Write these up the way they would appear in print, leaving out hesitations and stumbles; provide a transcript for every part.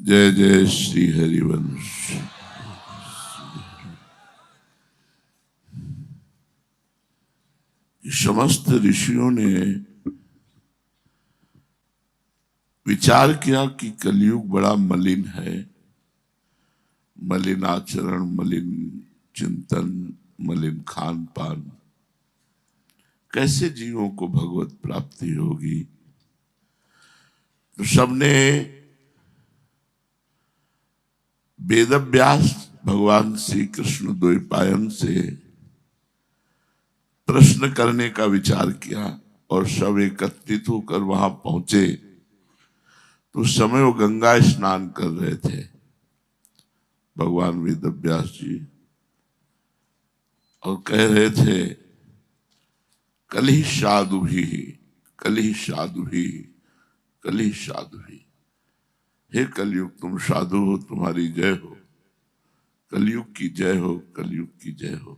जय जय श्री हरिवंश। समस्त ऋषियों ने विचार किया कि कलयुग बड़ा मलिन है, मलिन आचरण, मलिन चिंतन, मलिन खान पान, कैसे जीवों को भगवत प्राप्ति होगी। तो सबने वेदव्यास भगवान श्री कृष्ण द्वैपायन से प्रश्न करने का विचार किया और सब एकत्रित होकर वहां पहुंचे। तो उस समय वो गंगा स्नान कर रहे थे भगवान वेदव्यास जी, और कह रहे थे कलि साधु भी, कलि साधु भी, कलि साधु भी। हे कलयुग तुम साधु हो, तुम्हारी जय हो, कलयुग की जय हो, कलयुग की जय हो।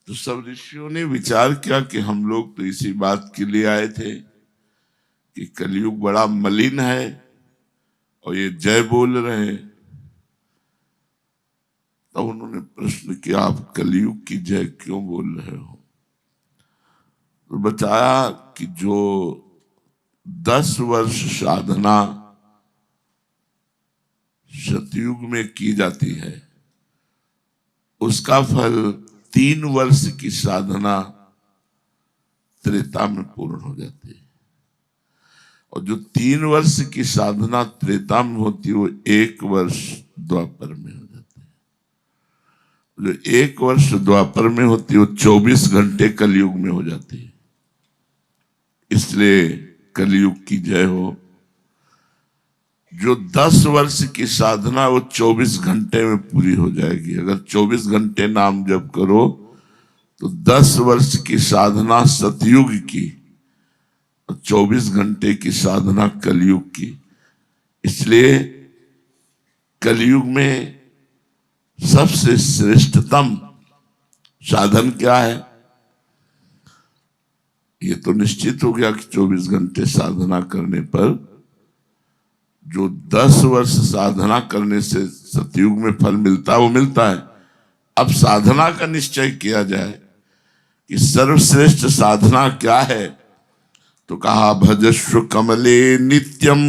तो सब ऋषियों ने विचार किया कि हम लोग तो इसी बात के लिए आए थे कि कलयुग बड़ा मलिन है और ये जय बोल रहे हैं। तब तो उन्होंने प्रश्न किया आप कलयुग की जय क्यों बोल रहे हो। तो बताया कि जो 10 वर्ष साधना सतयुग में की जाती है उसका फल 3 वर्ष की साधना त्रेता में पूर्ण हो जाती है। और जो 3 वर्ष की साधना त्रेता में होती है वो 1 वर्ष द्वापर में हो जाती है। जो 1 वर्ष द्वापर में होती है वो 24 घंटे कलयुग में हो जाती है। इसलिए कलयुग की जय हो। जो 10 वर्ष की साधना वो 24 घंटे में पूरी हो जाएगी। अगर 24 घंटे नाम जप करो तो 10 वर्ष की साधना सतयुग की और 24 घंटे की साधना कलयुग की। इसलिए कलयुग में सबसे श्रेष्ठतम साधन क्या है, ये तो निश्चित हो गया कि 24 घंटे साधना करने पर जो 10 वर्ष साधना करने से सतयुग में फल मिलता है वो मिलता है। अब साधना का निश्चय किया जाए कि सर्वश्रेष्ठ साधना क्या है। तो कहा भजस्व कमले नित्यम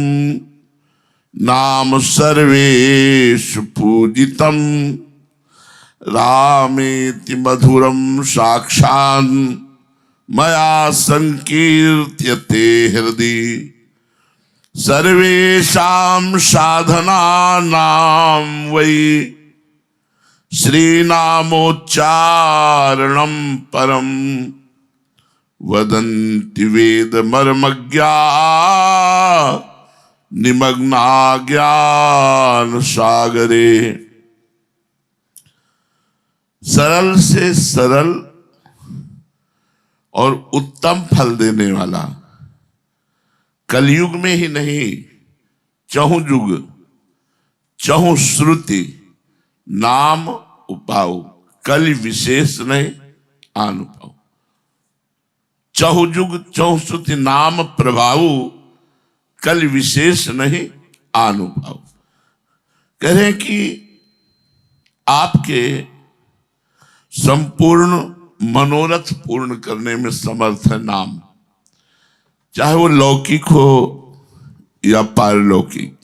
नाम सर्वेषु पूजितम रामेति मधुरम साक्षात् मया संकीर्त्यते हृदि सर्वेषां साधनानां वै श्रीनामोच्चारणं परम वदन्ति वेद मर्मज्ञा निमग्ना ज्ञान सागरे। सरल से सरल और उत्तम फल देने वाला कलयुग में ही नहीं, चहु युग चहु श्रुति नाम उपाऊ, कल विशेष नहीं आन उपाऊ। चहु युग चहु श्रुति नाम प्रभाऊ, कल विशेष नहीं आन उपाऊ। कह रहे हैं कि आपके संपूर्ण मनोरथ पूर्ण करने में समर्थ है नाम, चाहे वो लौकिक हो या पारलौकिक।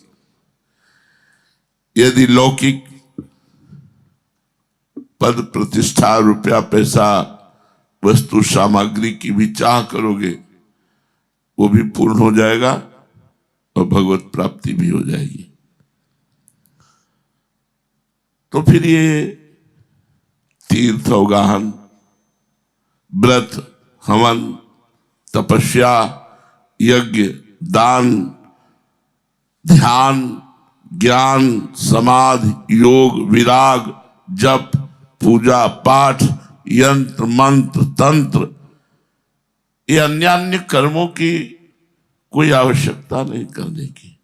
यदि लौकिक पद प्रतिष्ठा रुपया पैसा वस्तु सामग्री की भी चाह करोगे वो भी पूर्ण हो जाएगा और भगवत प्राप्ति भी हो जाएगी। तो फिर ये तीर्थ अवगाहन, व्रत, हवन, तपस्या, यज्ञ, दान, ध्यान, ज्ञान, समाधि, योग, विराग, जप, पूजा पाठ, यंत्र मंत्र तंत्र, ये अन्य अन्य कर्मों की कोई आवश्यकता नहीं करने की।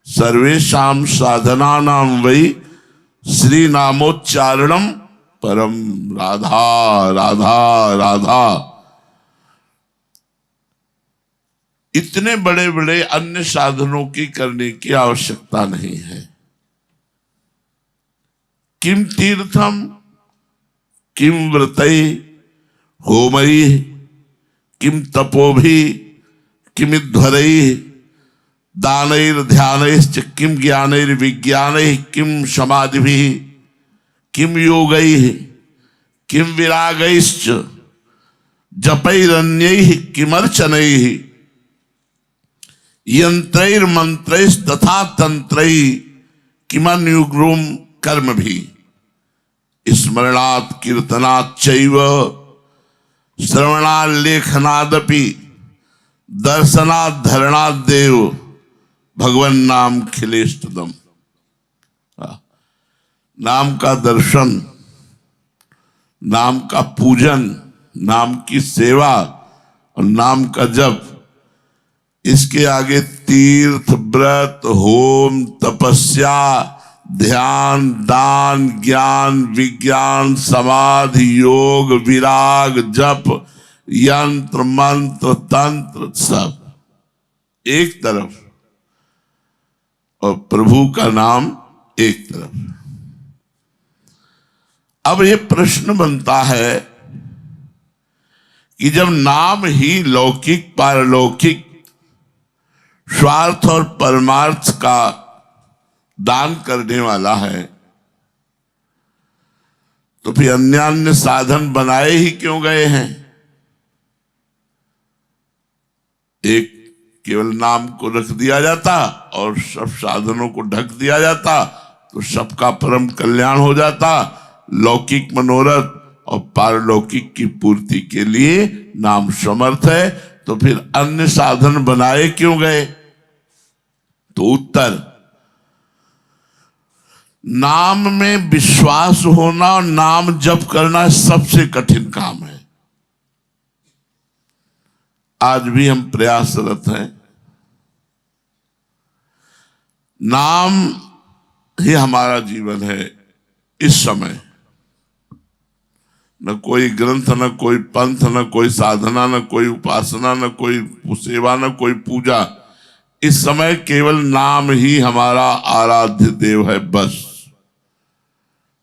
सर्वेषां साधनानां वै श्री नामोच्चारणम परम। राधा राधा राधा। इतने बड़े बड़े अन्य साधनों की करने की आवश्यकता नहीं है। किम तीर्थम किम व्रतै होमई किम तपोभि किम ध्वरै दानैर ध्यानैश्च किम ज्ञानैर विज्ञानैः किम समाधिभिः किम योगैः किम विरागैश्च जपैरन्यैः किमर्चनैः यंत्रैर मंत्रैश्च तथा तंत्रैः किमन्युग्रम कर्मभिः स्मरणात् कीर्तनात् चैव श्रवणात् लेखनादपि दर्शनात् धरणात् देव भगवन नाम खिलेष्टदम। नाम का दर्शन, नाम का पूजन, नाम की सेवा और नाम का जप, इसके आगे तीर्थ व्रत होम तपस्या ध्यान दान ज्ञान विज्ञान समाधि योग विराग जप यंत्र मंत्र तंत्र सब एक तरफ और प्रभु का नाम एक तरफ। अब ये प्रश्न बनता है कि जब नाम ही लौकिक पारलौकिक स्वार्थ और परमार्थ का दान करने वाला है, तो फिर अन्य अन्य साधन बनाए ही क्यों गए हैं? एक केवल नाम को रख दिया जाता और सब साधनों को ढक दिया जाता तो सबका परम कल्याण हो जाता। लौकिक मनोरथ और पारलौकिक की पूर्ति के लिए नाम समर्थ है, तो फिर अन्य साधन बनाए क्यों गए? तो उत्तर, नाम में विश्वास होना और नाम जप करना सबसे कठिन काम है। आज भी हम प्रयासरत हैं। नाम ही हमारा जीवन है इस समय। न कोई ग्रंथ, न कोई पंथ, न कोई साधना, न कोई उपासना, न कोई सेवा, न कोई पूजा। इस समय केवल नाम ही हमारा आराध्य देव है। बस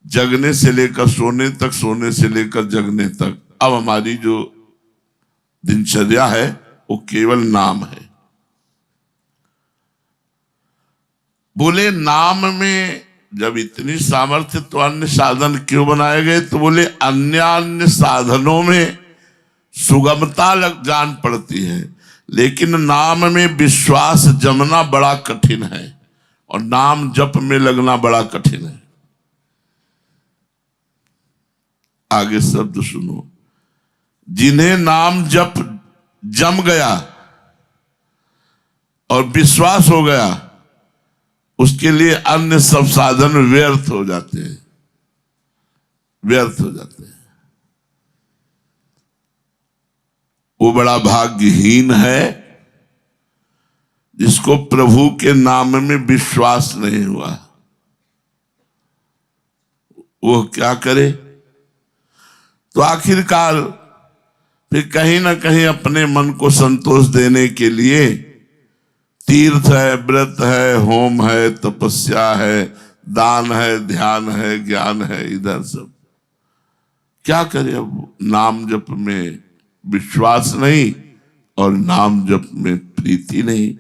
जगने से लेकर सोने तक, सोने से लेकर जगने तक अब हमारी जो दिनचर्या है वो केवल नाम है। बोले नाम में जब इतनी सामर्थ्य तो अन्य साधन क्यों बनाए गए? तो बोले अन्य अन्य साधनों में सुगमता जान पड़ती है, लेकिन नाम में विश्वास जमना बड़ा कठिन है और नाम जप में लगना बड़ा कठिन है। आगे शब्द सुनो, जिन्हें नाम जप जम गया और विश्वास हो गया, उसके लिए अन्य सब साधन व्यर्थ हो जाते हैं, व्यर्थ हो जाते हैं। वो बड़ा भाग्यहीन है जिसको प्रभु के नाम में विश्वास नहीं हुआ। वो क्या करे? तो आखिरकार फिर कहीं ना कहीं अपने मन को संतोष देने के लिए तीर्थ है, व्रत है, होम है, तपस्या है, दान है, ध्यान है, ज्ञान है, इधर सब क्या करे? अब नाम जप में विश्वास नहीं और नाम जप में प्रीति नहीं।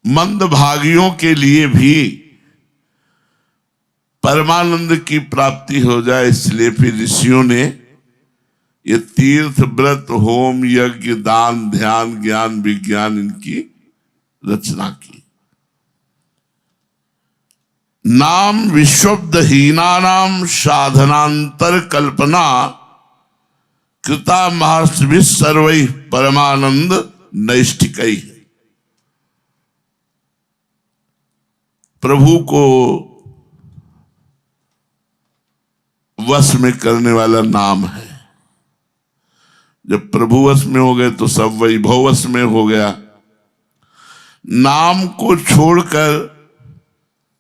मंदभागियों के लिए भी परमानंद की प्राप्ति हो जाए, इसलिए फिर ऋषियों ने ये तीर्थ व्रत होम यज्ञ दान ध्यान ज्ञान विज्ञान इनकी रचना की। नाम विश्वब्दहीना नाम साधनांतर कल्पना कृता महर्षि सर्वै परमानंद नैष्ठिकै। प्रभु को वश में करने वाला नाम है। जब प्रभु वश में हो गए तो सब वैभव वश में हो गया। नाम को छोड़कर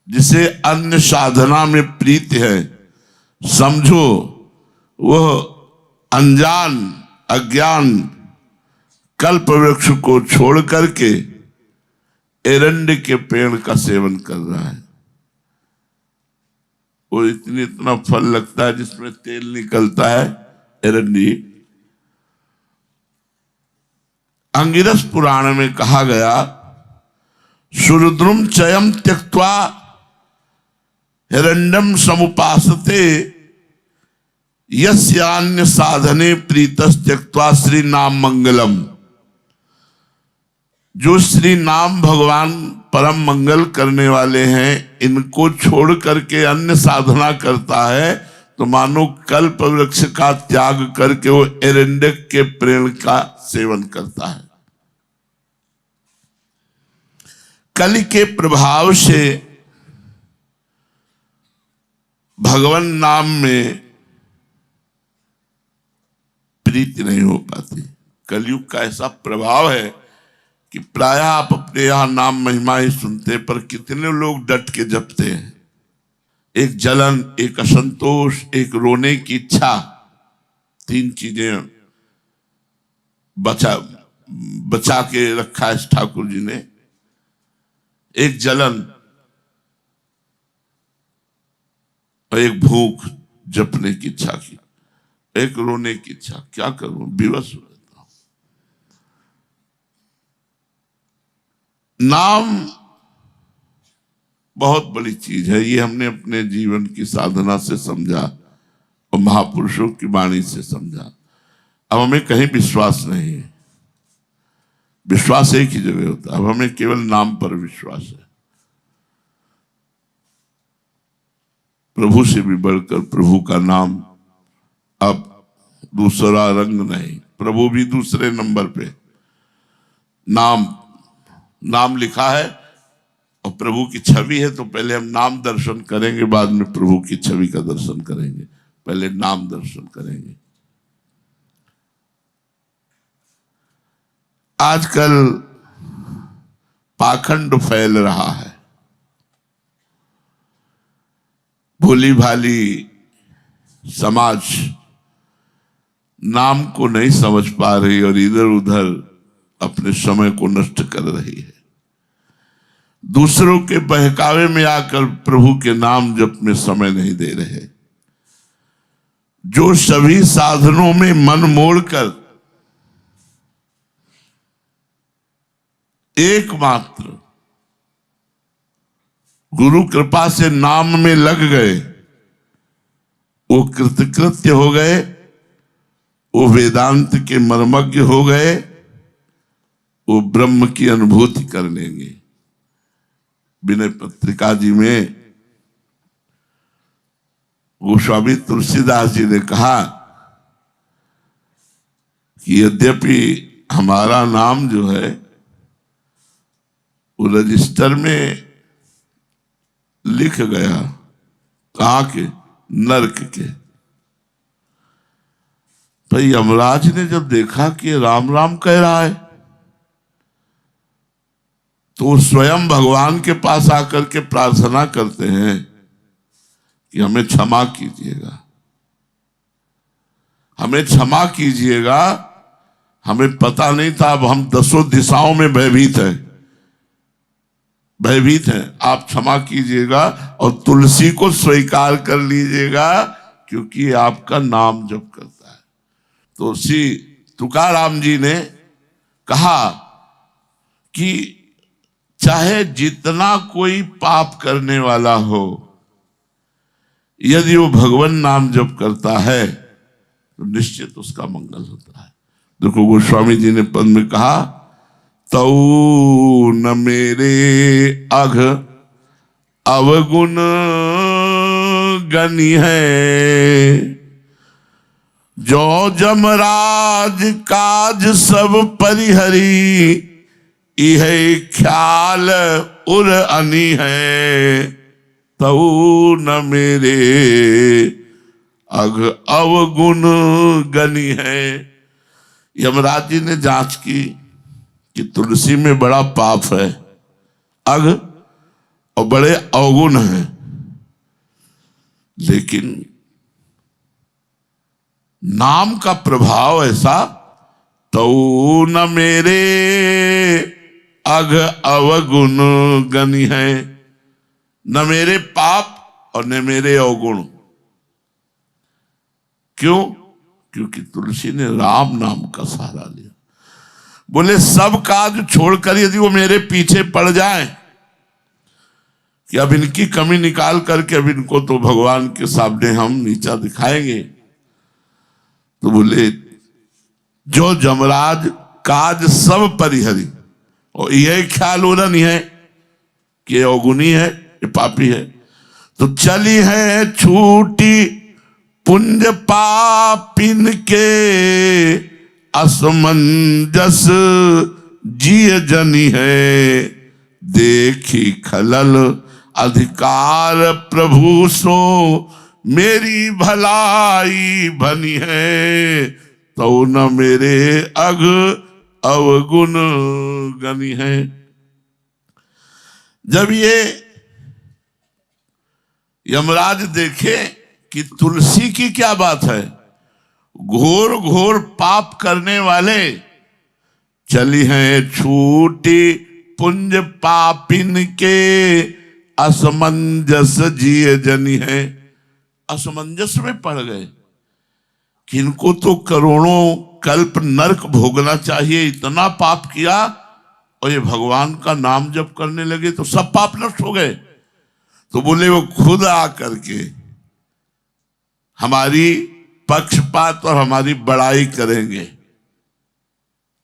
जिसे अन्य साधना में प्रीति है, समझो वह अनजान अज्ञान कल्प वृक्ष को छोड़ करके एरंड के पेड़ का सेवन कर रहा है। वो इतना फल लगता है जिसमें तेल निकलता है, एरंडी। अंगिरस पुराण में कहा गया, सुरुद्रुम चयम त्यक्त्वा हिरण्यम समुपासते यस्यान्य साधने प्रीतस त्यक्त्वा श्री नाम मंगलम। जो श्री नाम भगवान परम मंगल करने वाले हैं, इनको छोड़ करके अन्य साधना करता है तो मानो कल्प वृक्ष का त्याग करके वो एरंडक के पेड़ का सेवन करता है। कलि के प्रभाव से भगवान नाम में प्रीति नहीं हो पाती। कलयुग का ऐसा प्रभाव है कि प्रायः आप अपने यहां नाम महिमा ही सुनते, पर कितने लोग डट के जपते हैं। एक जलन, एक असंतोष, एक रोने की इच्छा, तीन चीजें बचा के रखा है ठाकुर जी ने। एक जलन और एक भूख जपने की इच्छा की, एक रोने की इच्छा। क्या करूं, विवश हो रहता हूं। नाम बहुत बड़ी चीज है, ये हमने अपने जीवन की साधना से समझा और महापुरुषों की वाणी से समझा। अब हमें कहीं विश्वास नहीं है, विश्वास एक ही जगह होता है। अब हमें केवल नाम पर विश्वास है। प्रभु से भी बढ़कर प्रभु का नाम, अब दूसरा रंग नहीं, प्रभु भी दूसरे नंबर पे। नाम लिखा है और प्रभु की छवि है, तो पहले हम नाम दर्शन करेंगे, बाद में प्रभु की छवि का दर्शन करेंगे। पहले नाम दर्शन करेंगे। आजकल पाखंड फैल रहा है। भोली भाली समाज नाम को नहीं समझ पा रही और इधर उधर अपने समय को नष्ट कर रही है। दूसरों के बहकावे में आकर प्रभु के नाम जप में समय नहीं दे रहे। जो सभी साधनों में मन मोड़कर एकमात्र गुरु कृपा से नाम में लग गए, वो कृतकृत्य हो गए, वो वेदांत के मर्मज्ञ हो गए, वो ब्रह्म की अनुभूति कर लेंगे। विनय पत्रिका जी में गोस्वामी तुलसीदास जी ने कहा कि यद्यपि हमारा नाम जो है वो रजिस्टर में लिख गया, कहाँ के, नरक के। तो यमराज ने जब देखा कि राम राम कह रहा है, तो स्वयं भगवान के पास आकर के प्रार्थना करते हैं कि हमें क्षमा कीजिएगा, हमें क्षमा कीजिएगा, हमें पता नहीं था, अब हम 10 दिशाओं में भयभीत हैं, आप क्षमा कीजिएगा और तुलसी को स्वीकार कर लीजिएगा, क्योंकि ये आपका नाम जप करता है। तो श्री तुकाराम जी ने कहा कि चाहे जितना कोई पाप करने वाला हो, यदि वो भगवान नाम जप करता है तो निश्चित उसका मंगल होता है। देखो गोस्वामी जी ने पद में कहा, तऊ न मेरे अघ अवगुण गनि है, जो जमराज काज सब परिहरी, यह ख्याल उर अनी है। तऊ न मेरे अघ अवगुण गनि है। यमराज जी ने जांच की कि तुलसी में बड़ा पाप है, अघ और बड़े अवगुण हैं, लेकिन नाम का प्रभाव ऐसा तो न मेरे अघ अवगुण गनि है, न मेरे पाप और न मेरे अवगुण। क्यों? क्योंकि तुलसी ने राम नाम का सहारा लिया। बोले सब काज छोड़कर यदि वो मेरे पीछे पड़ जाए कि अब इनकी कमी निकाल करके अब इनको तो भगवान के सामने हम नीचा दिखाएंगे, तो बोले जो जमराज काज सब परिहरी, और यह ख्याल हो रहा नहीं है कि ये अवगुणी है, ये पापी है, तो चली है छूटी पुंज पापिन के असमंजस जिय जनी है, देखी खलल अधिकार प्रभु सो मेरी भलाई बनी है, तो न मेरे अघ अवगुण गनि है। जब ये यमराज देखे कि तुलसी की क्या बात है, घोर घोर पाप करने वाले चली हैं छूटी पुंज पापिन के असमंजस जिय जनी है। असमंजस में पड़ गए कि इनको तो करोड़ों कल्प नरक भोगना चाहिए, इतना पाप किया, और ये भगवान का नाम जप करने लगे तो सब पाप नष्ट हो गए। तो बोले वो खुद आकर के हमारी पक्षपात और हमारी बड़ाई करेंगे,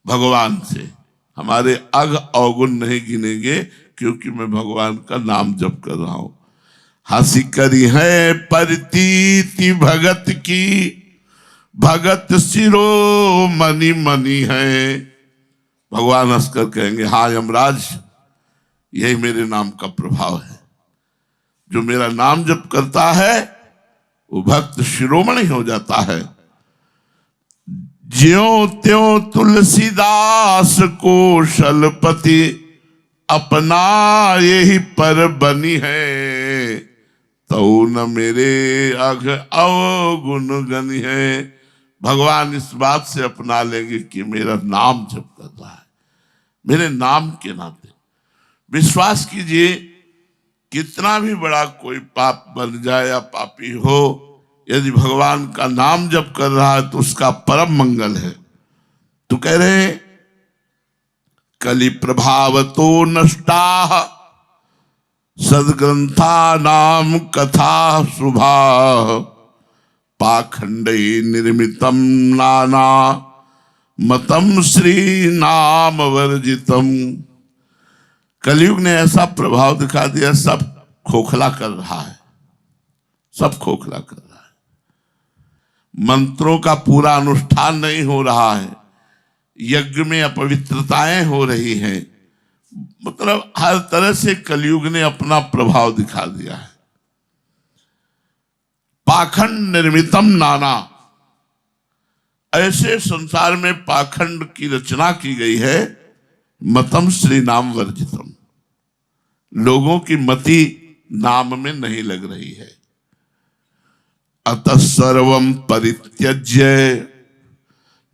भगवान से हमारे अघ अवगुण नहीं गिनेंगे, क्योंकि मैं भगवान का नाम जप कर रहा हूं। हंसी करी है परतीति भगत की, भगत सिरो मनी मनी है। भगवान हंसकर कहेंगे हाँ यमराज, यही मेरे नाम का प्रभाव है। जो मेरा नाम जप करता है वो भक्त शिरोमणि हो जाता है। ज्यों त्यों तुलसीदास को शलपति अपना यही पर बनी है, तो न मेरे अघ अवगुण गनि है। भगवान इस बात से अपना लेंगे कि मेरा नाम जप कर रहा है, मेरे नाम के नाते। विश्वास कीजिए, कितना भी बड़ा कोई पाप बन जाए या पापी हो, यदि भगवान का नाम जप कर रहा है तो उसका परम मंगल है। तो कह रहे हैं कलि प्रभाव तो नष्टा सदग्रंथा नाम कथा शुभा, पाखंडे निर्मितम नाना मतम श्री नाम वर्जितम। कलयुग ने ऐसा प्रभाव दिखा दिया, सब खोखला कर रहा है, सब खोखला कर रहा है। मंत्रों का पूरा अनुष्ठान नहीं हो रहा है, यज्ञ में अपवित्रताएं हो रही हैं, मतलब हर तरह से कलयुग ने अपना प्रभाव दिखा दिया है। पाखंड निर्मितम नाना, ऐसे संसार में पाखंड की रचना की गई है। मतम श्री नाम वर्जितम, लोगों की मति नाम में नहीं लग रही है। अतः सर्वं परित्यज्य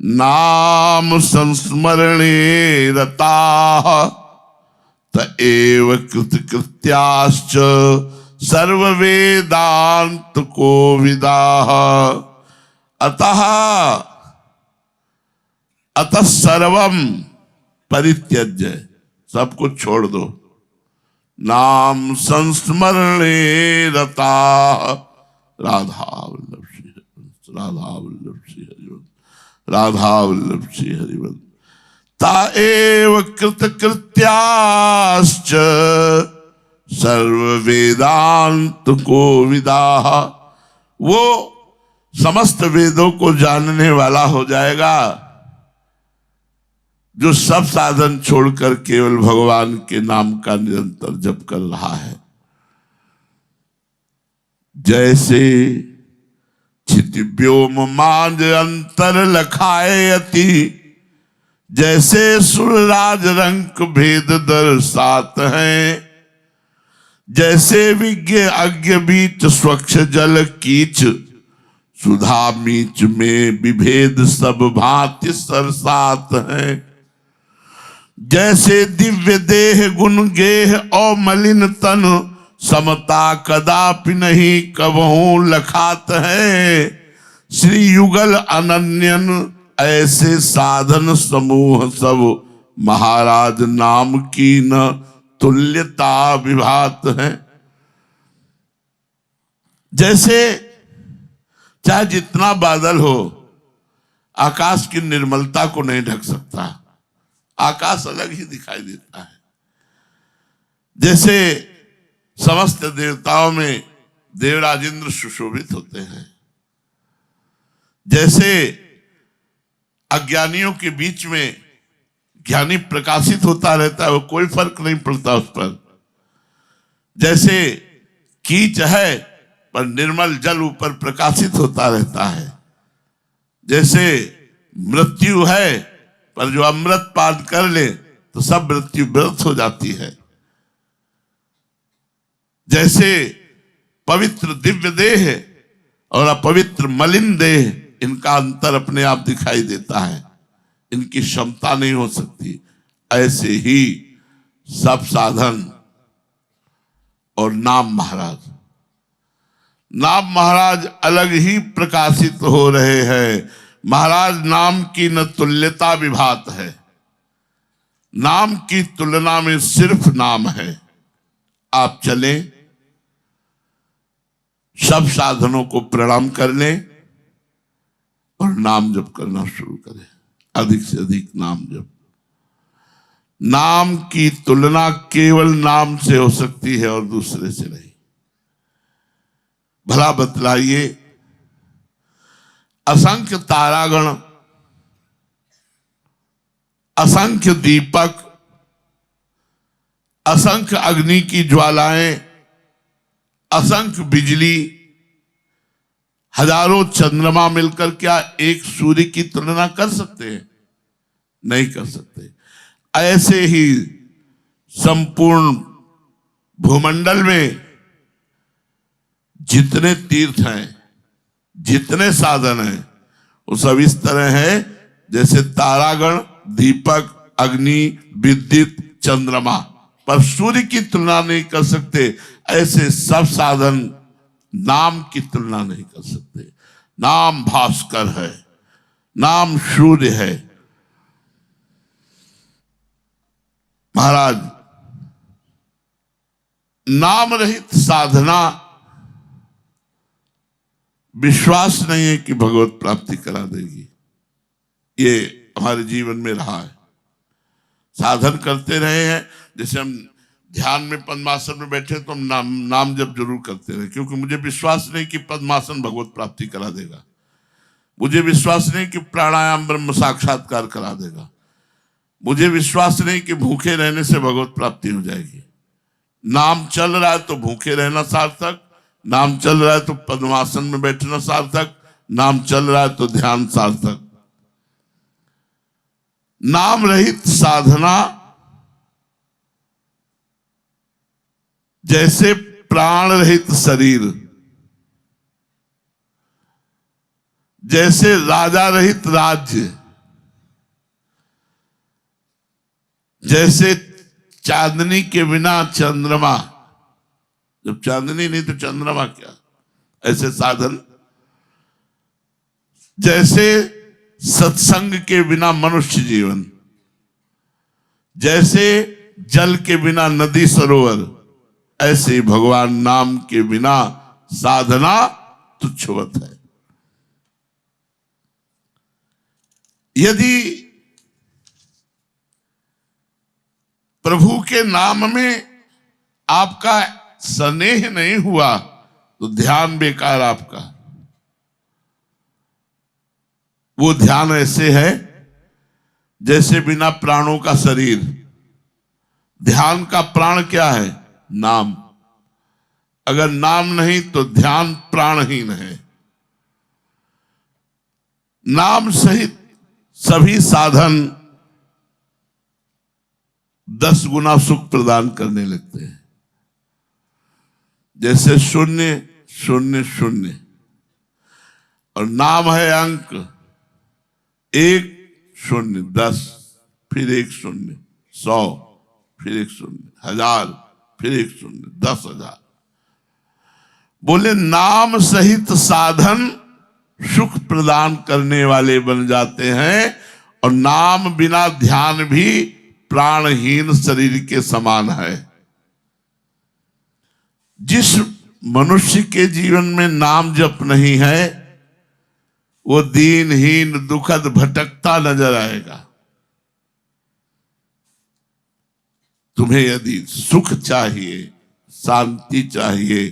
नाम संस्मरणे रताः, तएव कृतकृत्याश्च सर्व वेदांत कोविदाः। अतः सर्वम परित्यज्य, सब कुछ छोड़ दो, नाम संस्मरणे रताः। राधा वल्लभ श्री हरिवंश, राधा वल्लभ श्री हरिवंश, राधा वल्लभ श्री हरिवंश। ताएव कृतकृत्याश्च सर्व वेदांत कोविदाः, वो समस्त वेदों को जानने वाला हो जाएगा जो सब साधन छोड़कर केवल भगवान के नाम का निरंतर जप कर रहा है। जैसे क्षितिव्योम मांज अंतर लखाए अति, जैसे सुरराज रंक भेद दर्शात हैं, जैसे विज्ञ अज्ञ बीच स्वच्छ जल कीच सुधा मीच में विभेद सब भांति सरसात है। जैसे दिव्य देह गुण गेह और मलिन तन, समता कदापि नहीं कबहू लखात है। श्री युगल अनन्यन ऐसे साधन समूह सब, महाराज नाम की न तुल्यता विभात है। जैसे चाहे जितना बादल हो, आकाश की निर्मलता को नहीं ढक सकता। आकाश अलग ही दिखाई देता है। जैसे समस्त देवताओं में देवराज इंद्र सुशोभित होते हैं, जैसे अज्ञानियों के बीच में ज्ञानी प्रकाशित होता रहता है, वो कोई फर्क नहीं पड़ता उस पर। जैसे कीच है पर निर्मल जल ऊपर प्रकाशित होता रहता है। जैसे मृत्यु है पर जो अमृत पान कर ले तो सब मृत्यु व्रत हो जाती है। जैसे पवित्र दिव्य देह और अपवित्र मलिन देह, इनका अंतर अपने आप दिखाई देता है, इनकी क्षमता नहीं हो सकती। ऐसे ही सब साधन और नाम महाराज अलग ही प्रकाशित हो रहे हैं। महाराज नाम की न तुल्यता विभात है। नाम की तुलना में सिर्फ नाम है। आप चलें, सब साधनों को प्रणाम कर लें और नाम जप करना शुरू करें। अधिक से अधिक नाम जप। नाम की तुलना केवल नाम से हो सकती है और दूसरे से नहीं। भला बतलाइए, असंख्य तारागण, असंख्य दीपक, असंख्य अग्नि की ज्वालाएं, असंख्य बिजली, हजारों चंद्रमा मिलकर क्या एक सूर्य की तुलना कर सकते हैं? नहीं कर सकते। ऐसे ही संपूर्ण भूमंडल में जितने तीर्थ हैं, जितने साधन हैं, वो सब इस तरह है जैसे तारागण, दीपक, अग्नि, विद्युत, चंद्रमा, पर सूर्य की तुलना नहीं कर सकते। ऐसे सब साधन नाम की तुलना नहीं कर सकते। नाम भास्कर है, नाम सूर्य है। महाराज, नाम रहित साधना विश्वास नहीं है कि भगवत प्राप्ति करा देगी। ये हमारे जीवन में रहा है। साधन करते रहे हैं। जैसे हम ध्यान में पद्मासन में बैठे तो हम नाम जप जरूर करते रहे, क्योंकि मुझे विश्वास नहीं कि पद्मासन भगवत प्राप्ति करा देगा। मुझे विश्वास नहीं कि प्राणायाम ब्रह्म साक्षात्कार करा देगा। मुझे विश्वास नहीं कि भूखे रहने से भगवत प्राप्ति हो जाएगी। नाम चल रहा है तो भूखे रहना सार्थक, नाम चल रहा है तो पद्मासन में बैठना सार्थक, नाम चल रहा है तो ध्यान सार्थक। नाम रहित साधना जैसे प्राण रहित शरीर, जैसे राजा रहित राज्य, जैसे चांदनी के बिना चंद्रमा। जब चांदनी नहीं तो चंद्रमा क्या? ऐसे साधन। जैसे सत्संग के बिना मनुष्य जीवन, जैसे जल के बिना नदी सरोवर, ऐसे भगवान नाम के बिना साधना तुच्छवत है। यदि प्रभु के नाम में आपका स्नेह नहीं हुआ तो ध्यान बेकार आपका। वो ध्यान ऐसे है जैसे बिना प्राणों का शरीर। ध्यान का प्राण क्या है? नाम। अगर नाम नहीं तो ध्यान प्राणहीन है। नाम सहित सभी साधन 10 गुना सुख प्रदान करने लगते हैं। जैसे शून्य शून्य शून्य, और नाम है अंक 1 0 10, फिर 1 0 100, फिर 1 0 1000, फिर 1 0 10,000। बोले नाम सहित साधन सुख प्रदान करने वाले बन जाते हैं, और नाम बिना ध्यान भी प्राणहीन शरीर के समान है। जिस मनुष्य के जीवन में नाम जप नहीं है वो दीनहीन दुखद भटकता नजर आएगा। तुम्हें यदि सुख चाहिए, शांति चाहिए,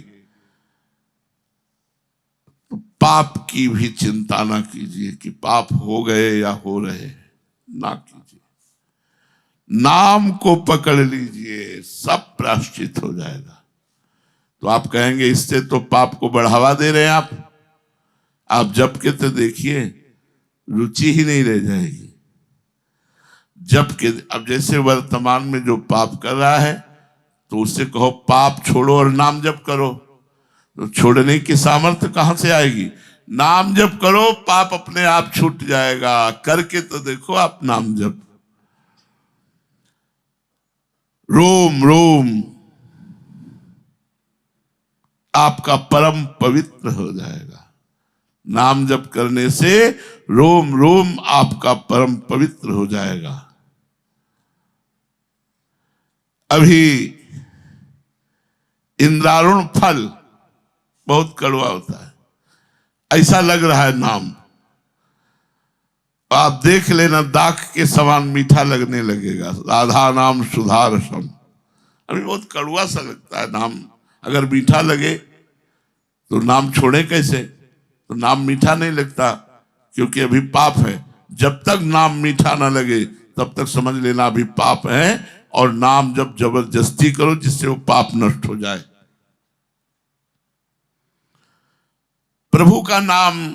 तो पाप की भी चिंता ना कीजिए कि पाप हो गए या हो रहे, ना कीजिए। नाम को पकड़ लीजिए, सब प्रायश्चित हो जाएगा। तो आप कहेंगे इससे तो पाप को बढ़ावा दे रहे हैं आप जप के तो देखिए, रुचि ही नहीं रह जाएगी जप के। अब जैसे वर्तमान में जो पाप कर रहा है तो उससे कहो पाप छोड़ो और नाम जप करो, तो छोड़ने की सामर्थ्य कहां से आएगी? नाम जप करो, पाप अपने आप छूट जाएगा। करके तो देखो आप नाम जप। रोम रोम आपका परम पवित्र हो जाएगा। नाम जप करने से रोम रोम आपका परम पवित्र हो जाएगा। अभी इंद्रारुण फल बहुत कड़वा होता है, ऐसा लग रहा है नाम, आप देख लेना दाख के समान मीठा लगने लगेगा। राधा नाम सुधा रसम, अभी बहुत कड़वा सा लगता है नाम। अगर मीठा लगे तो नाम छोड़े कैसे? तो नाम मीठा नहीं लगता क्योंकि अभी पाप है। जब तक नाम मीठा ना लगे तब तक समझ लेना अभी पाप है, और नाम जब जबरदस्ती करो जिससे वो पाप नष्ट हो जाए। प्रभु का नाम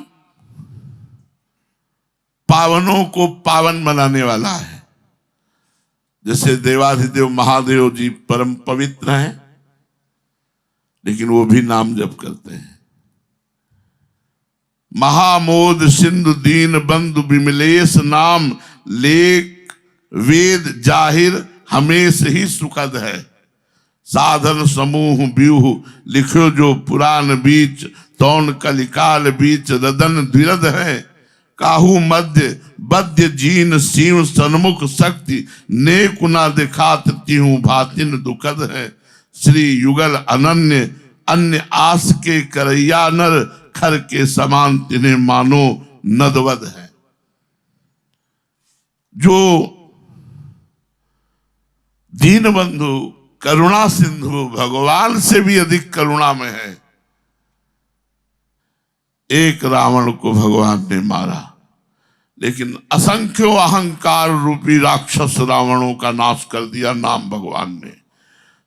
पावनों को पावन बनाने वाला है। जैसे देवाधिदेव महादेव जी परम पवित्र हैं, लेकिन वो भी नाम जप करते हैं। महामोद सिंधु दीन बंधु विमलेश, नाम लेख वेद जाहिर हमेश ही सुखद है। साधन समूह व्यूह लिखो जो पुराण बीच, तौन कलिकाल बीच रदन द्विरद है। काहू मध्य बद्य जीन सीव सन्मुख शक्ति, ने कुना दिखात तिहु भातिन दुखद है। श्री युगल अनन्य अन्य आस के करैया नर, खर के समान तिन्हें मानो नदवद है। जो दीन बंधु करुणा सिंधु भगवान से भी अधिक करुणा में है, एक रावण को भगवान ने मारा, लेकिन असंख्यों अहंकार रूपी राक्षस रावणों का नाश कर दिया नाम भगवान ने।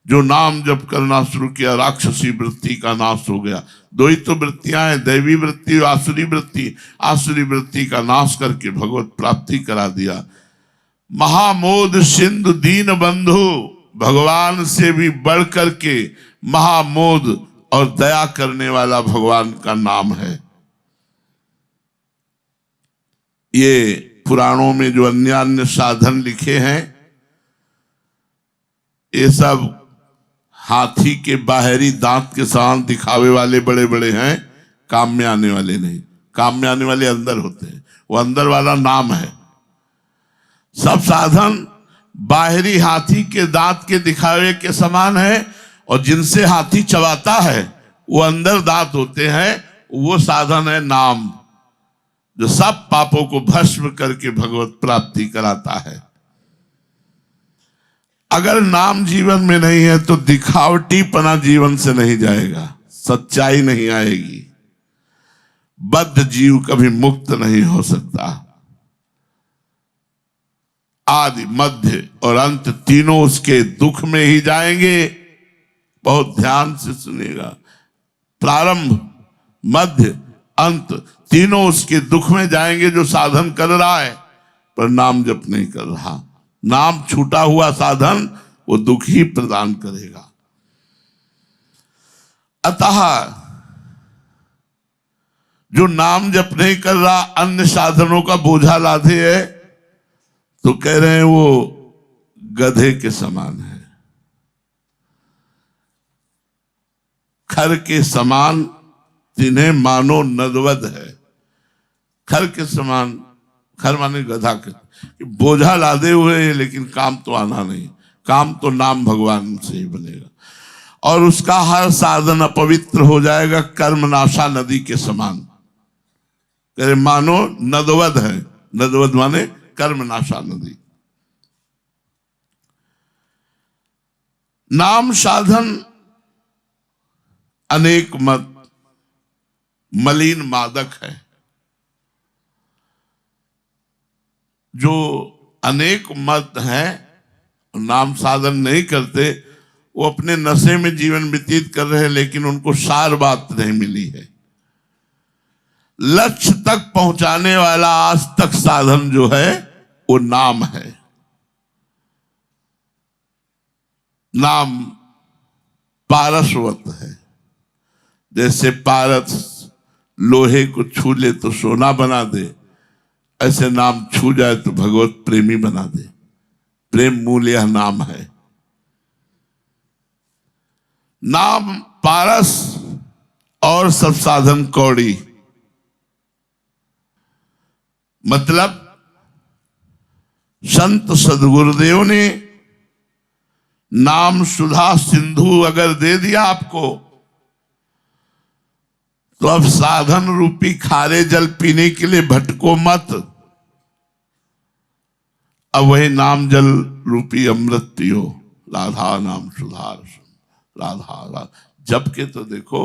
जो नाम जप करना शुरू किया, राक्षसी वृत्ति का नाश हो गया। दो ही तो वृत्तियां हैं, दैवी वृत्ति और आसुरी वृत्ति। आसुरी वृत्ति का नाश करके भगवत प्राप्ति करा दिया। महामोद सिंधु दीन बंधु, भगवान से भी बढ़ करके महामोद और दया करने वाला भगवान का नाम है। ये पुराणों में जो अन्य अन्य साधन लिखे हैं, ये सब हाथी के बाहरी दांत के समान दिखावे वाले बड़े बड़े हैं, काम में आने वाले नहीं। काम में आने वाले अंदर होते हैं, वो अंदर वाला नाम है। सब साधन बाहरी हाथी के दांत के दिखावे के समान है, और जिनसे हाथी चबाता है वो अंदर दांत होते हैं, वो साधन है नाम, जो सब पापों को भस्म करके भगवत प्राप्ति कराता है। अगर नाम जीवन में नहीं है तो दिखावटीपना जीवन से नहीं जाएगा, सच्चाई नहीं आएगी। बद्ध जीव कभी मुक्त नहीं हो सकता। आदि मध्य और अंत तीनों उसके दुख में ही जाएंगे। बहुत ध्यान से सुनिएगा, प्रारंभ मध्य अंत तीनों उसके दुख में जाएंगे। जो साधन कर रहा है पर नाम जप नहीं कर रहा, नाम छूटा हुआ साधन वो दुख ही प्रदान करेगा। अतः जो नाम जप नहीं कर रहा, अन्य साधनों का बोझा लादे है, तो कह रहे हैं वो गधे के समान है, खर के समान तिन्हें मानो नदवद है। खर के समान, खर माने गधा के, बोझा लादे हुए है लेकिन काम तो आना नहीं। काम तो नाम भगवान से ही बनेगा, और उसका हर साधन अपवित्र हो जाएगा, कर्मनाशा नदी के समान। कह मानो नदवद है, नदवद माने कर्मनाशा नदी। नाम साधन अनेक मत मलिन मादक है। जो अनेक मत है, नाम साधन नहीं करते, वो अपने नशे में जीवन व्यतीत कर रहे हैं, लेकिन उनको सार बात नहीं मिली है। लक्ष्य तक पहुंचाने वाला आज तक साधन जो है वो नाम है। नाम पारसवत है। जैसे पारस लोहे को छू ले तो सोना बना दे, ऐसे नाम छू जाए तो भगवत प्रेमी बना दे। प्रेम मूल यह नाम है। नाम पारस और सब साधन कौड़ी। मतलब संत सदगुरुदेव ने नाम सुधा सिंधु अगर दे दिया आपको, तो अब साधन रूपी खारे जल पीने के लिए भटको मत। अब वही नाम जल रूपी अमृत पियो। राधा नाम सुधा रस, राधा जप के तो देखो।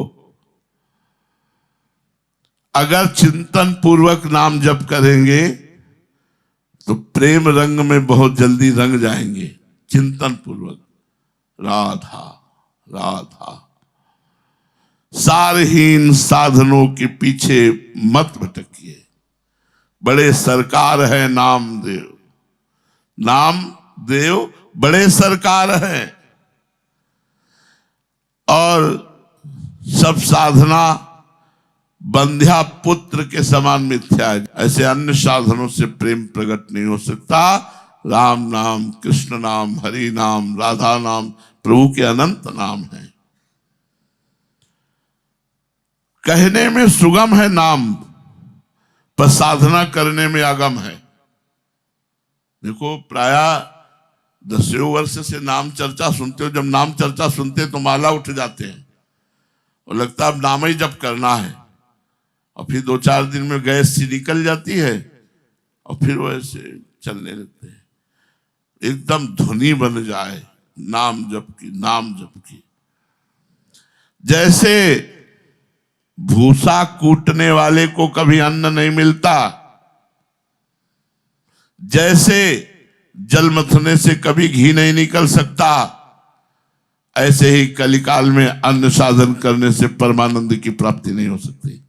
अगर चिंतन पूर्वक नाम जप करेंगे तो प्रेम रंग में बहुत जल्दी रंग जाएंगे। चिंतन पूर्वक राधा राधा। सारहीन साधनों के पीछे मत भटकिए। बड़े सरकार है नामदेव, नाम देव बड़े सरकार है, और सब साधना बंध्या पुत्र के समान मिथ्या है। ऐसे अन्य साधनों से प्रेम प्रकट नहीं हो सकता। राम नाम, कृष्ण नाम, हरि नाम, राधा नाम प्रभु के अनंत नाम है। कहने में सुगम है नाम, पर साधना करने में अगम है। देखो प्राय 10 वर्ष से नाम चर्चा सुनते हो। जब नाम चर्चा सुनते तो माला उठ जाते हैं और लगता है अब नाम ही जप करना है, और फिर 2-4 दिन में गैस सी निकल जाती है और फिर वो ऐसे चलने लगते हैं। एकदम धुनी बन जाए नाम जप की, नाम जप की। जैसे भूसा कूटने वाले को कभी अन्न नहीं मिलता, जैसे जल मथने से कभी घी नहीं निकल सकता, ऐसे ही कलिकाल में अन्न साधन करने से परमानंद की प्राप्ति नहीं हो सकती।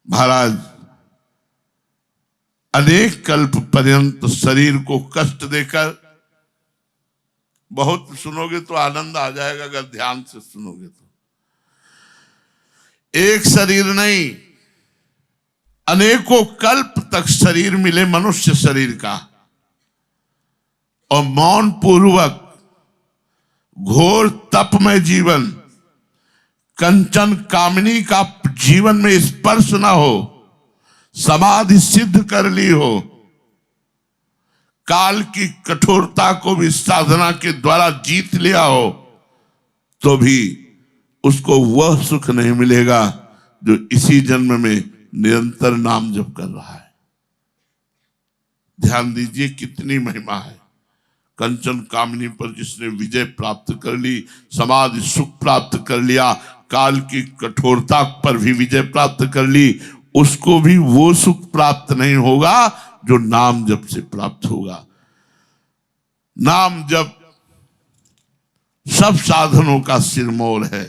महाराज अनेक कल्प पर्यंत शरीर को कष्ट देकर, बहुत सुनोगे तो आनंद आ जाएगा अगर ध्यान से सुनोगे तो, एक शरीर नहीं अनेकों कल्प तक शरीर मिले मनुष्य शरीर का, और मौन पूर्वक घोर तपमय जीवन, कंचन कामिनी का जीवन में स्पर्श ना हो, समाधि सिद्ध कर ली हो, काल की कठोरता को भी साधना के द्वारा जीत लिया हो, तो भी उसको वह सुख नहीं मिलेगा जो इसी जन्म में निरंतर नाम जप कर रहा है। ध्यान दीजिए कितनी महिमा है। कंचन कामिनी पर जिसने विजय प्राप्त कर ली, समाधि सुख प्राप्त कर लिया, काल की कठोरता पर भी विजय प्राप्त कर ली, उसको भी वो सुख प्राप्त नहीं होगा जो नाम जप से प्राप्त होगा। नाम जप सब साधनों का सिरमौर है।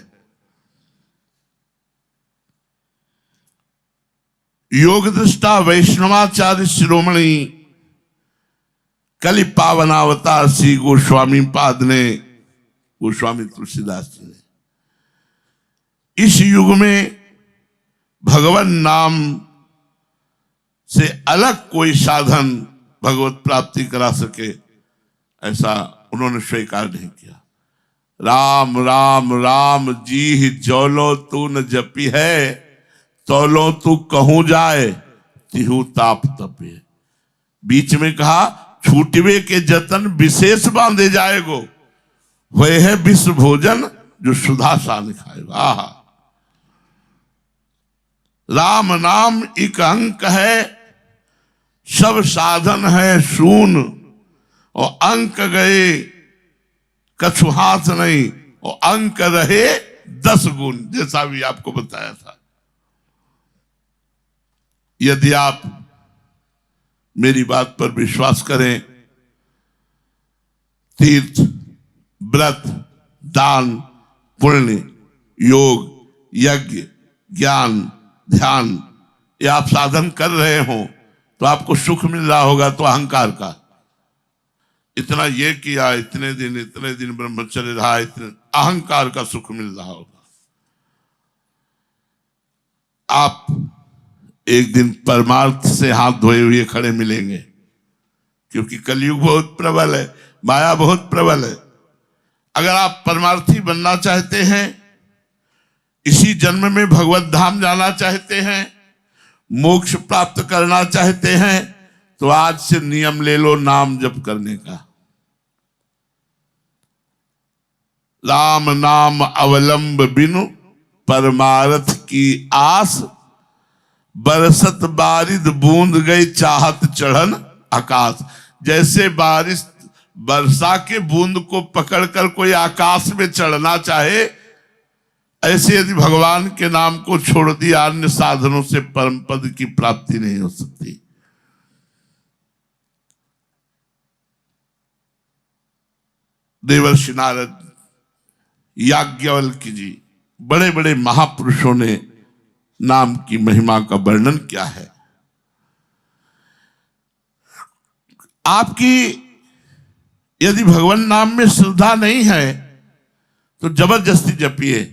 योग दृष्टा वैष्णवाचार्य शिरोमणि कलि पावनावतार श्री गोस्वामी पाद ने, गोस्वामी तुलसीदास जी ने इस युग में भगवान नाम से अलग कोई साधन भगवत प्राप्ति करा सके, ऐसा उन्होंने स्वीकार नहीं किया। राम राम राम जी जौलो तू न जपी है, तौलो तू कहूं जाए तिहु ताप तपे। बीच में कहा छूटवे के जतन विशेष बांधे जाएगो, वह है विश्व भोजन जो सुधा सान खाएगा। राम नाम एक अंक है, सब साधन है शून, और अंक गए कछु हाथ नहीं, और अंक रहे 10 गुण, जैसा भी आपको बताया था। यदि आप मेरी बात पर विश्वास करें, तीर्थ, व्रत, दान, पुण्य, योग, यज्ञ, ज्ञान, ध्यान, ये आप साधन कर रहे हो तो आपको सुख मिल रहा होगा। तो अहंकार का इतना ये किया, इतने दिन ब्रह्मचर्य रहा, इतने अहंकार का सुख मिल रहा होगा। आप एक दिन परमार्थ से हाथ धोए हुए खड़े मिलेंगे, क्योंकि कलयुग बहुत प्रबल है, माया बहुत प्रबल है। अगर आप परमार्थी बनना चाहते हैं, इसी जन्म में भगवत धाम जाना चाहते हैं, मोक्ष प्राप्त करना चाहते हैं, तो आज से नियम ले लो नाम जप करने का। राम नाम अवलंब बिनु परमार्थ की आस, बरसत बारिद बूंद गई चाहत चढ़न आकाश। जैसे बारिश वर्षा के बूंद को पकड़कर कोई आकाश में चढ़ना चाहे, ऐसे यदि भगवान के नाम को छोड़ दिया, अन्य साधनों से परम पद की प्राप्ति नहीं हो सकती। देवर्षि नारद, याज्ञवल्क्य जी, बड़े बड़े महापुरुषों ने नाम की महिमा का वर्णन किया है। आपकी यदि भगवान नाम में श्रद्धा नहीं है तो जबरदस्ती जपिए।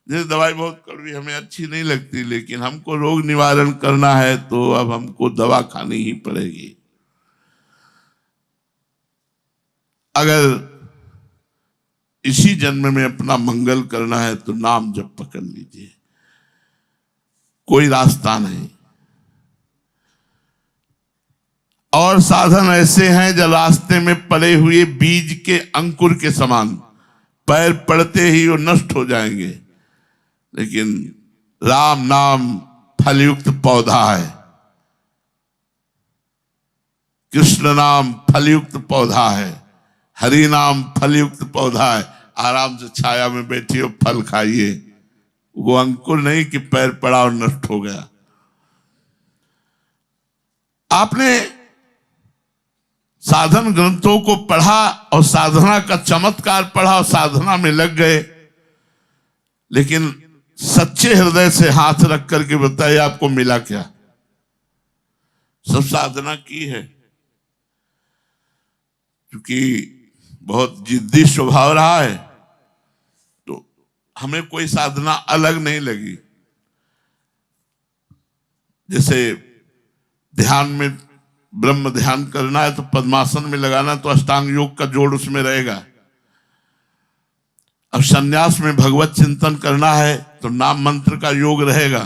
जैसे दवाई बहुत कड़वी हमें अच्छी नहीं लगती, लेकिन हमको रोग निवारण करना है तो अब हमको दवा खानी ही पड़ेगी। अगर इसी जन्म में अपना मंगल करना है तो नाम जप पकड़ लीजिए, कोई रास्ता नहीं। और साधन ऐसे हैं जो रास्ते में पड़े हुए बीज के अंकुर के समान, पैर पड़ते ही वो नष्ट हो जाएंगे। लेकिन राम नाम फलयुक्त पौधा है, कृष्ण नाम फलयुक्त पौधा है, हरि नाम फलयुक्त पौधा है। आराम से छाया में बैठिए, फल खाइए। वो अंकुर नहीं कि पैर पड़ा और नष्ट हो गया। आपने साधन ग्रंथों को पढ़ा और साधना का चमत्कार पढ़ा और साधना में लग गए, लेकिन सच्चे हृदय से हाथ रख करके बताइए आपको मिला क्या? सब साधना की है, क्योंकि बहुत जिद्दी स्वभाव रहा है तो हमें कोई साधना अलग नहीं लगी। जैसे ध्यान में ब्रह्म ध्यान करना है तो पद्मासन में लगाना, तो अष्टांग योग का जोड़ उसमें रहेगा। अब संन्यास में भगवत चिंतन करना है तो नाम मंत्र का योग रहेगा।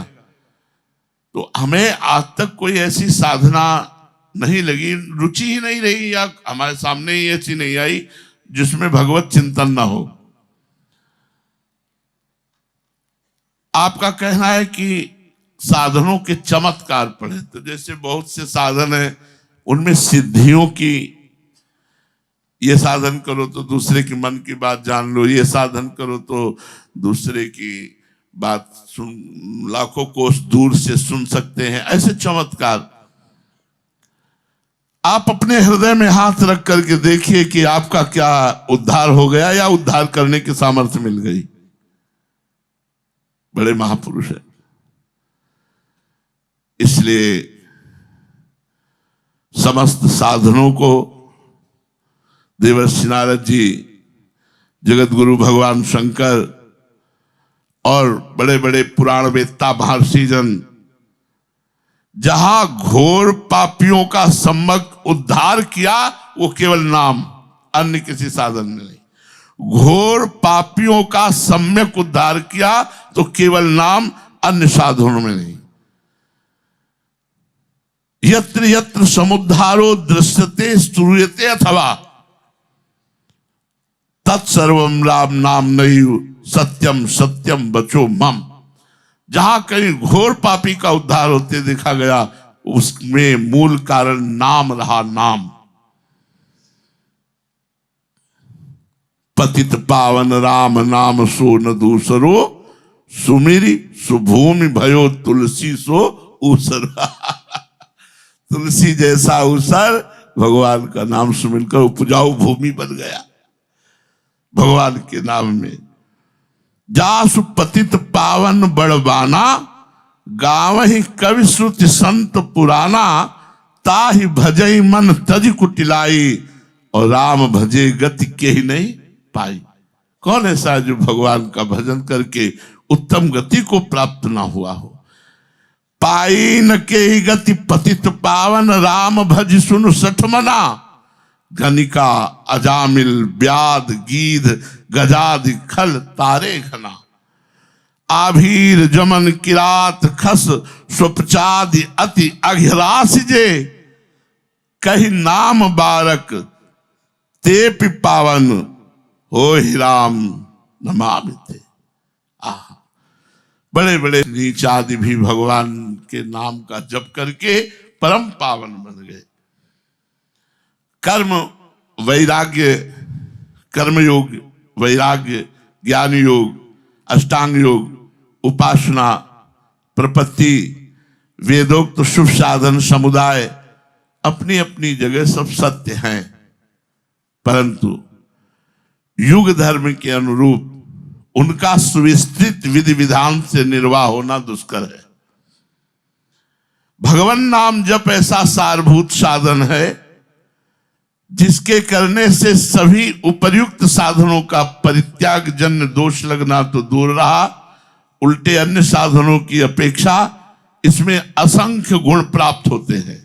तो हमें आज तक कोई ऐसी साधना नहीं लगी, रुचि ही नहीं रही, या हमारे सामने ही ऐसी नहीं आई जिसमें भगवत चिंतन ना हो। आपका कहना है कि साधनों के चमत्कार पढ़े, तो जैसे बहुत से साधन है उनमें सिद्धियों की, ये साधन करो तो दूसरे के मन की बात जान लो, ये साधन करो तो दूसरे की बात सुन लाखों कोस दूर से सुन सकते हैं, ऐसे चमत्कार। आप अपने हृदय में हाथ रख करके देखिए कि आपका क्या उद्धार हो गया या उद्धार करने की सामर्थ्य मिल गई। बड़े महापुरुष है। इसलिए समस्त साधनों को देवर्षि नारद जी, जगत गुरु भगवान शंकर और बड़े बड़े पुराण वेत्ता महर्षि जन जहां घोर पापियों का सम्यक उद्धार किया वो केवल नाम, अन्य किसी साधन में नहीं। घोर पापियों का सम्यक उद्धार किया तो केवल नाम, अन्य साधनों में नहीं। यत्र यत्र समुद्धारो दृश्यते श्रूयते अथवा तत्सर्वम राम नाम नहीं सत्यम सत्यम बचो मम। जहां कहीं घोर पापी का उद्धार होते देखा गया, उसमें मूल कारण नाम रहा, नाम। पतित पावन राम नाम सो न दूसरो, सुमिरी सुभूमि भयो तुलसी सो ऊसर। तुलसी जैसा ऊसर भगवान का नाम सुमिरकर उपजाऊ भूमि बन गया भगवान के नाम में। जासु पतित पावन बड़बाना, गाँव ही कवि श्रुति संत पुराना, ताहि भजई मन तज कुटिलाई, और राम भजे गति के ही नहीं पाई। कौन ऐसा जो भगवान का भजन करके उत्तम गति को प्राप्त ना हुआ हो। पाई न के ही गति पतित पावन, राम भज सुन सठमना, गनिका अजामिल व्याध गीध गजादि खल तारे घना, आभीर जमन किरात खस स्वपचादि अति अघरास जे, कही नाम बारक ते पावन, हो ही राम नमामिते। आह, बड़े बड़े नीच आदि भी भगवान के नाम का जप करके परम पावन बन गए। कर्म वैराग्य, कर्मयोग वैराग्य, ज्ञान योग, अष्टांग योग, उपासना, प्रपत्ति, वेदोक्त शुभ साधन समुदाय अपनी अपनी जगह सब सत्य हैं, परंतु युग धर्म के अनुरूप उनका सुविस्तृत विधि विधान से निर्वाह होना दुष्कर है। भगवान नाम जप ऐसा सारभूत साधन है जिसके करने से सभी उपर्युक्त साधनों का परित्याग जन्य दोष लगना तो दूर रहा, उल्टे अन्य साधनों की अपेक्षा इसमें असंख्य गुण प्राप्त होते हैं।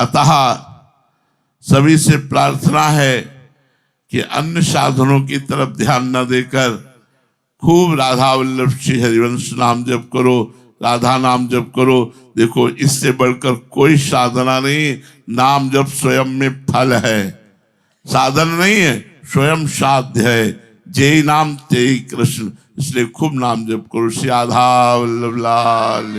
अतः सभी से प्रार्थना है कि अन्य साधनों की तरफ ध्यान न देकर खूब राधा वल्लभ श्री हरिवंश नाम जप करो, राधा नाम जप करो। देखो, इससे बढ़कर कोई साधना नहीं। नाम जप स्वयं में फल है, साधन नहीं है, स्वयं साध्य है। जय नाम ते कृष्ण, इसलिए खूब नाम जप करो। श्री राधा वल्लभ लाल।